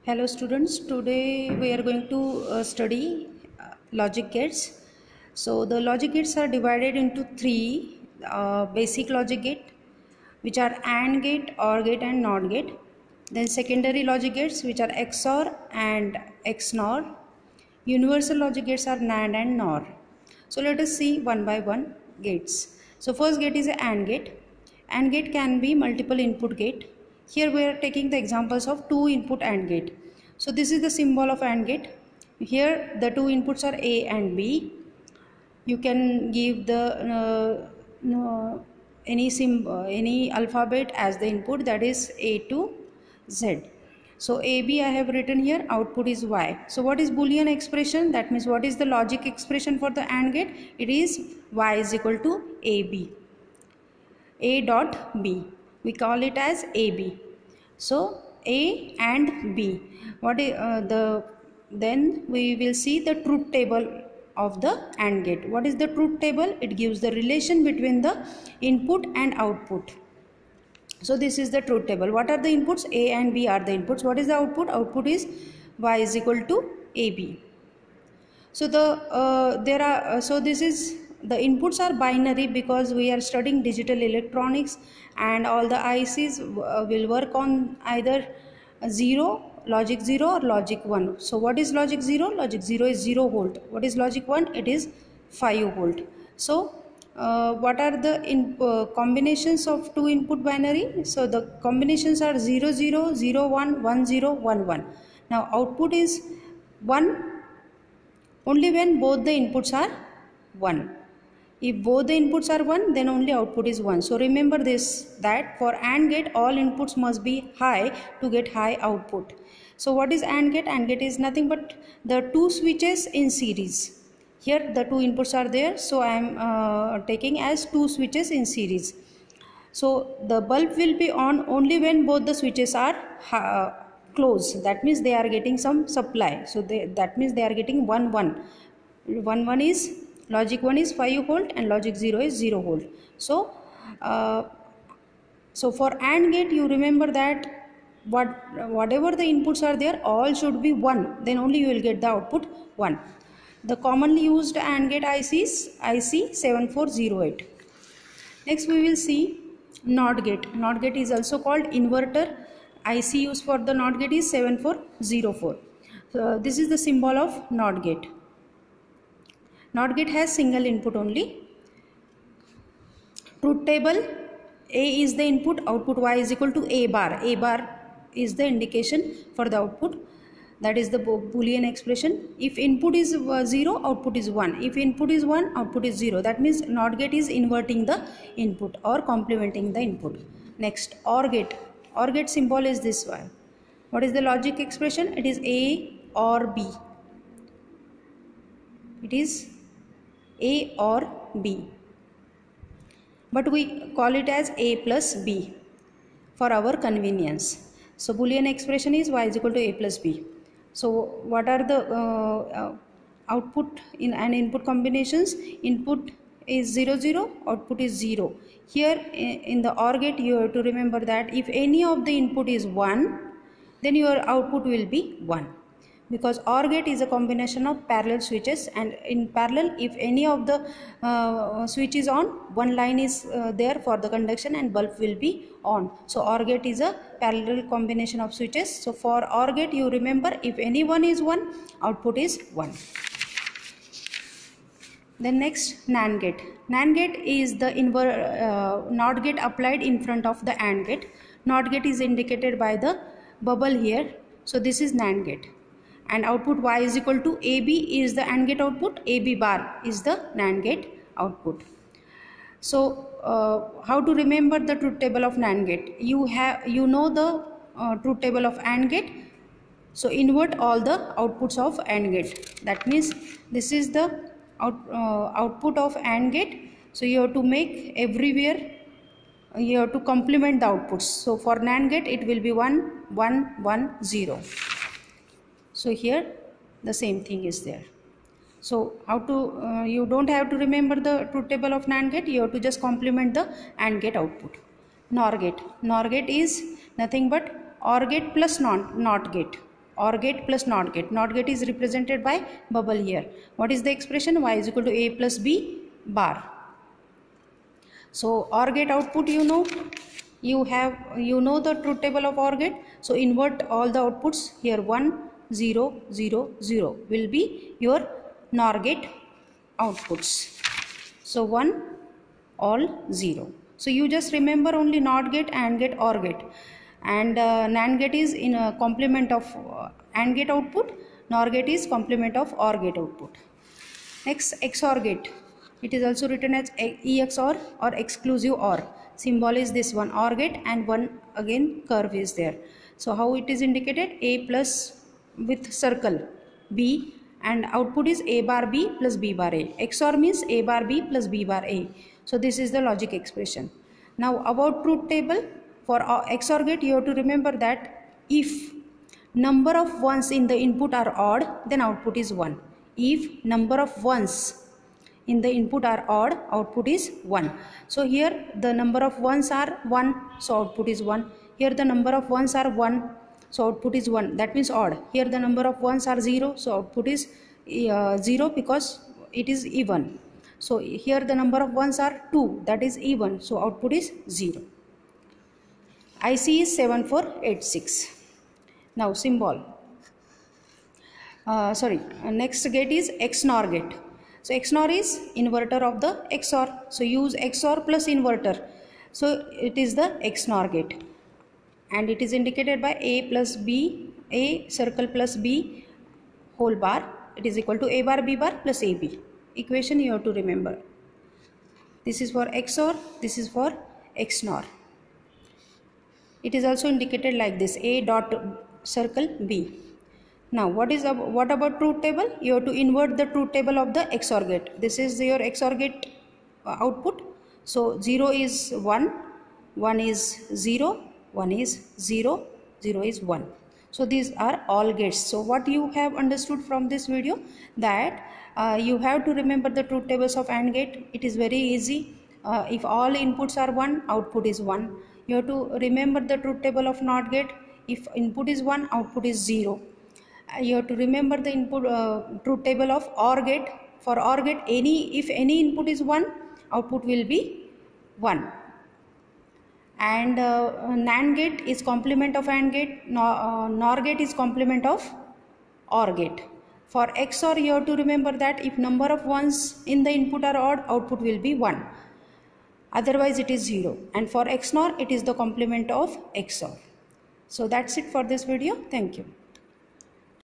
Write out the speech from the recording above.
Hello students, today we are going to study logic gates. So the logic gates are divided into three basic logic gate, which are AND gate, OR gate and NOT gate. Then secondary logic gates, which are XOR and XNOR. Universal logic gates are NAND and NOR. So let us see one by one gates. So first gate is a AND gate. AND gate can be multiple input gate. Here we are taking the examples of two input AND gate. So this is the symbol of AND gate. Here the two inputs are A and B. You can give the any alphabet as the input, that is A to Z. So AB I have written here, output is Y. So what is Boolean expression? That means what is the logic expression for the AND gate? It is Y is equal to AB. A dot B. We call it as AB. So A and B. Then we will see the truth table of the AND gate. What is the truth table? It gives the relation between the input and output. So this is the truth table. What are the inputs? A and B are the inputs. What is the output? Output is Y is equal to AB. So this is the inputs are binary because we are studying digital electronics, and all the ICs will work on either 0, logic 0 or logic 1. So what is logic 0? Logic 0 is 0 volt. What is logic 1? It is 5 volt. So what are the combinations of two input binary? So the combinations are 0 0, 0 1, 1 0, 1 1. Now output is 1 only when both the inputs are 1. If both the inputs are 1, then only output is 1. So remember this, that for AND gate all inputs must be high to get high output. So what is AND gate? AND gate is nothing but the two switches in series. Here the two inputs are there, so I am taking as two switches in series. So the bulb will be on only when both the switches are closed. That means they are getting some supply. So that means they are getting 1 1. 1 1 is logic 1 is 5 volt and logic 0 is 0 volt. So for AND gate you remember that whatever the inputs are there, all should be 1, then only you will get the output 1. The commonly used AND gate IC is IC 7408. Next we will see NOT gate. NOT gate is also called inverter. IC used for the NOT gate is 7404. So this is the symbol of NOT gate. NOT gate has single input only. Truth table, A is the input, output Y is equal to A bar. A bar is the indication for the output. That is the Boolean expression. If input is 0, output is 1. If input is 1, output is 0. That means NOT gate is inverting the input or complementing the input. Next, OR gate. OR gate symbol is this one. What is the logic expression? It is A or B. It is A or B. But we call it as A plus B for our convenience. So Boolean expression is Y is equal to A plus B. So what are the output in and input combinations? Input is 0 0, output is 0. Here in the OR gate you have to remember that if any of the input is 1, then your output will be 1. Because OR gate is a combination of parallel switches, and in parallel if any of the switch is on, one line is there for the conduction and bulb will be on. So OR gate is a parallel combination of switches. So for OR gate you remember, if any one is 1, output is 1. Then next, NAND gate. NAND gate is the NOT gate applied in front of the AND gate. NOT gate is indicated by the bubble here. So this is NAND gate. And output Y is equal to AB is the AND gate output, AB bar is the NAND gate output. So how to remember the truth table of NAND gate? You know the truth table of AND gate. So invert all the outputs of AND gate. That means this is the output of AND gate. So you have to make everywhere, you have to complement the outputs. So for NAND gate it will be 1 1 1 0. So here the same thing is there. So how to you don't have to remember the truth table of NAND gate, you have to just complement the AND gate output. NOR gate. NOR gate is nothing but OR gate plus NOT gate. OR gate plus NOT gate. NOT gate is represented by bubble here. What is the expression? Y is equal to A plus B bar. So OR gate output, you know the truth table of OR gate. So invert all the outputs here. 1 0 0 0 will be your NOR gate outputs. So 1 all 0. So you just remember only NOT gate, AND gate, OR gate, and NAND gate is in a complement of AND gate output. NOR gate is complement of OR gate output. Next, XOR gate. It is also written as EXOR or exclusive OR. Symbol is this one, OR gate, and one again curve is there. So how it is indicated? A plus with circle B, and output is A bar B plus B bar A. XOR means A bar B plus B bar A. So this is the logic expression. Now about truth table, for XOR gate you have to remember that if number of ones in the input are odd, then output is 1. If number of ones in the input are odd, output is 1. So here the number of ones are 1, so output is 1. Here the number of ones are 1, so output is 1. That means odd. Here the number of ones are 0, so output is 0 because it is even. So here the number of ones are 2, that is even, so output is 0. IC is 7486. Now symbol. Next gate is XNOR gate. So XNOR is inverter of the XOR. So use XOR plus inverter. So it is the XNOR gate, and it is indicated by A plus B, A circle plus B whole bar. It is equal to A bar B bar plus AB. Equation you have to remember. This is for XOR, this is for XNOR. It is also indicated like this, A dot circle B. Now what about truth table? You have to invert the truth table of the XOR gate. This is your XOR gate output. So 0 is 1, 1 is 0, 1 is 0, 0 is 1. So these are all gates. So what you have understood from this video, that you have to remember the truth tables of AND gate. It is very easy. If all inputs are 1, output is 1. You have to remember the truth table of NOT gate. If input is 1, output is 0. You have to remember the input truth table of OR gate. For OR gate, if any input is 1, output will be 1. And NAND gate is complement of AND gate. NOR gate is complement of OR gate. For XOR, you have to remember that if number of ones in the input are odd, output will be 1. Otherwise it is 0. And for XNOR, it is the complement of XOR. So that's it for this video. Thank you.